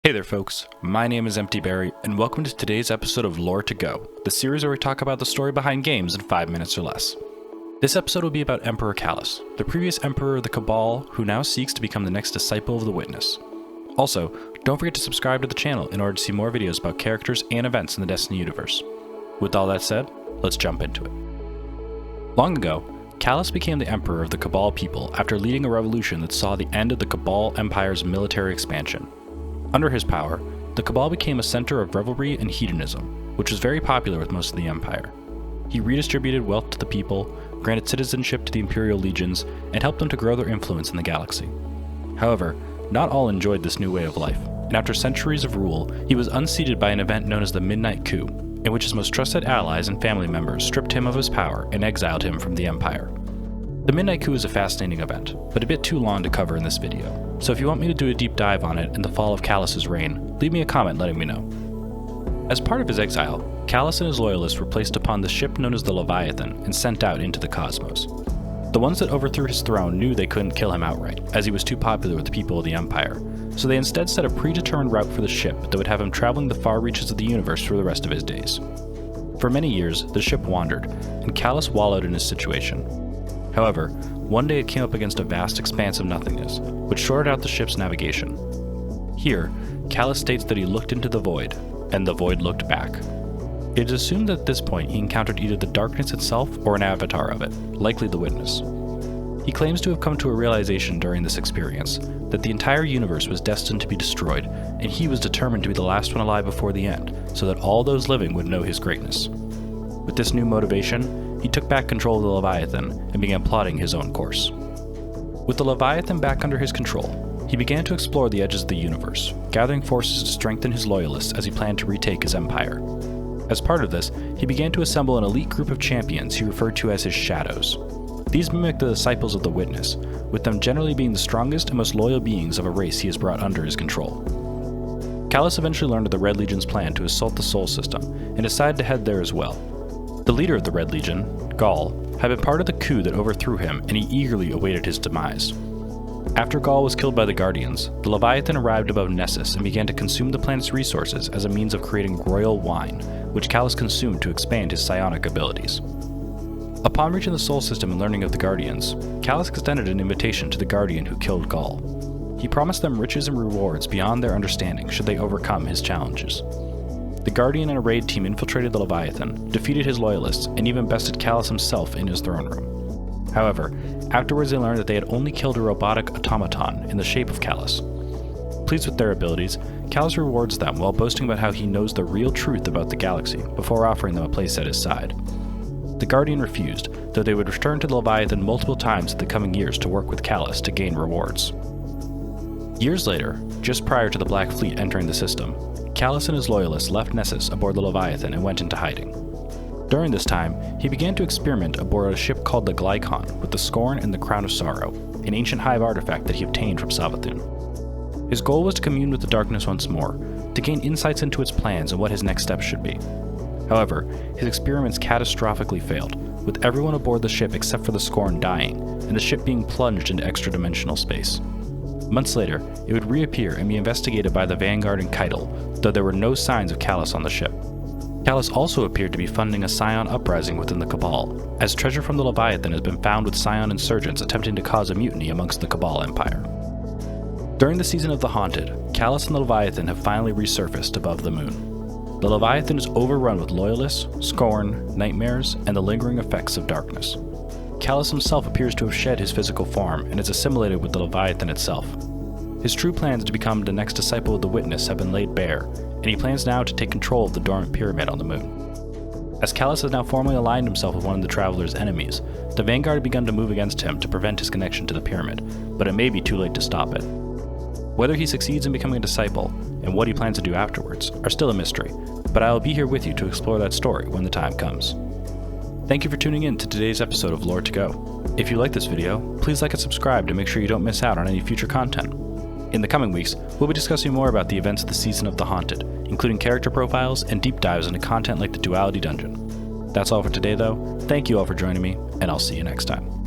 Hey there folks, my name is Empty Berry, and welcome to today's episode of Lore to Go, the series where we talk about the story behind games in 5 minutes or less. This episode will be about Emperor Calus, the previous emperor of the Cabal who now seeks to become the next disciple of the Witness. Also, don't forget to subscribe to the channel in order to see more videos about characters and events in the Destiny universe. With all that said, let's jump into it. Long ago, Calus became the emperor of the Cabal people after leading a revolution that saw the end of the Cabal Empire's military expansion. Under his power, the Cabal became a center of revelry and hedonism, which was very popular with most of the Empire. He redistributed wealth to the people, granted citizenship to the Imperial legions, and helped them to grow their influence in the galaxy. However, not all enjoyed this new way of life, and after centuries of rule, he was unseated by an event known as the Midnight Coup, in which his most trusted allies and family members stripped him of his power and exiled him from the Empire. The Midnight Coup is a fascinating event, but a bit too long to cover in this video, so if you want me to do a deep dive on it and the fall of Calus's reign, leave me a comment letting me know. As part of his exile, Calus and his loyalists were placed upon the ship known as the Leviathan and sent out into the cosmos. The ones that overthrew his throne knew they couldn't kill him outright, as he was too popular with the people of the Empire, so they instead set a predetermined route for the ship that would have him traveling the far reaches of the universe for the rest of his days. For many years, the ship wandered, and Calus wallowed in his situation. However, one day it came up against a vast expanse of nothingness, which shorted out the ship's navigation. Here, Calus states that he looked into the void, and the void looked back. It is assumed that at this point he encountered either the darkness itself or an avatar of it, likely the Witness. He claims to have come to a realization during this experience that the entire universe was destined to be destroyed, and he was determined to be the last one alive before the end, so that all those living would know his greatness. With this new motivation, he took back control of the Leviathan and began plotting his own course. With the Leviathan back under his control, he began to explore the edges of the universe, gathering forces to strengthen his loyalists as he planned to retake his empire. As part of this, he began to assemble an elite group of champions he referred to as his Shadows. These mimic the disciples of the Witness, with them generally being the strongest and most loyal beings of a race he has brought under his control. Calus eventually learned of the Red Legion's plan to assault the Sol System, and decided to head there as well. The leader of the Red Legion, Gaul, had been part of the coup that overthrew him, and he eagerly awaited his demise. After Gaul was killed by the Guardians, the Leviathan arrived above Nessus and began to consume the planet's resources as a means of creating royal wine, which Calus consumed to expand his psionic abilities. Upon reaching the Sol System and learning of the Guardians, Calus extended an invitation to the Guardian who killed Gaul. He promised them riches and rewards beyond their understanding should they overcome his challenges. The Guardian and a raid team infiltrated the Leviathan, defeated his loyalists, and even bested Calus himself in his throne room. However, afterwards they learned that they had only killed a robotic automaton in the shape of Calus. Pleased with their abilities, Calus rewards them while boasting about how he knows the real truth about the galaxy before offering them a place at his side. The Guardian refused, though they would return to the Leviathan multiple times in the coming years to work with Calus to gain rewards. Years later, just prior to the Black Fleet entering the system, Calus and his loyalists left Nessus aboard the Leviathan and went into hiding. During this time, he began to experiment aboard a ship called the Glycon with the Scorn and the Crown of Sorrow, an ancient hive artifact that he obtained from Savathun. His goal was to commune with the darkness once more, to gain insights into its plans and what his next steps should be. However, his experiments catastrophically failed, with everyone aboard the ship except for the Scorn dying, and the ship being plunged into extra-dimensional space. Months later, it would reappear and be investigated by the Vanguard and Keitel, though there were no signs of Calus on the ship. Calus also appeared to be funding a Scion uprising within the Cabal, as treasure from the Leviathan has been found with Scion insurgents attempting to cause a mutiny amongst the Cabal Empire. During the season of the Haunted, Calus and the Leviathan have finally resurfaced above the moon. The Leviathan is overrun with loyalists, scorn, nightmares, and the lingering effects of darkness. Calus himself appears to have shed his physical form and is assimilated with the Leviathan itself. His true plans to become the next disciple of the Witness have been laid bare, and he plans now to take control of the dormant pyramid on the moon. As Calus has now formally aligned himself with one of the Traveler's enemies, the Vanguard have begun to move against him to prevent his connection to the pyramid, but it may be too late to stop it. Whether he succeeds in becoming a disciple, and what he plans to do afterwards, are still a mystery, but I will be here with you to explore that story when the time comes. Thank you for tuning in to today's episode of Lore to Go. If you like this video, please like and subscribe to make sure you don't miss out on any future content. In the coming weeks, we'll be discussing more about the events of the Season of the Haunted, including character profiles and deep dives into content like the Duality Dungeon. That's all for today though, thank you all for joining me, and I'll see you next time.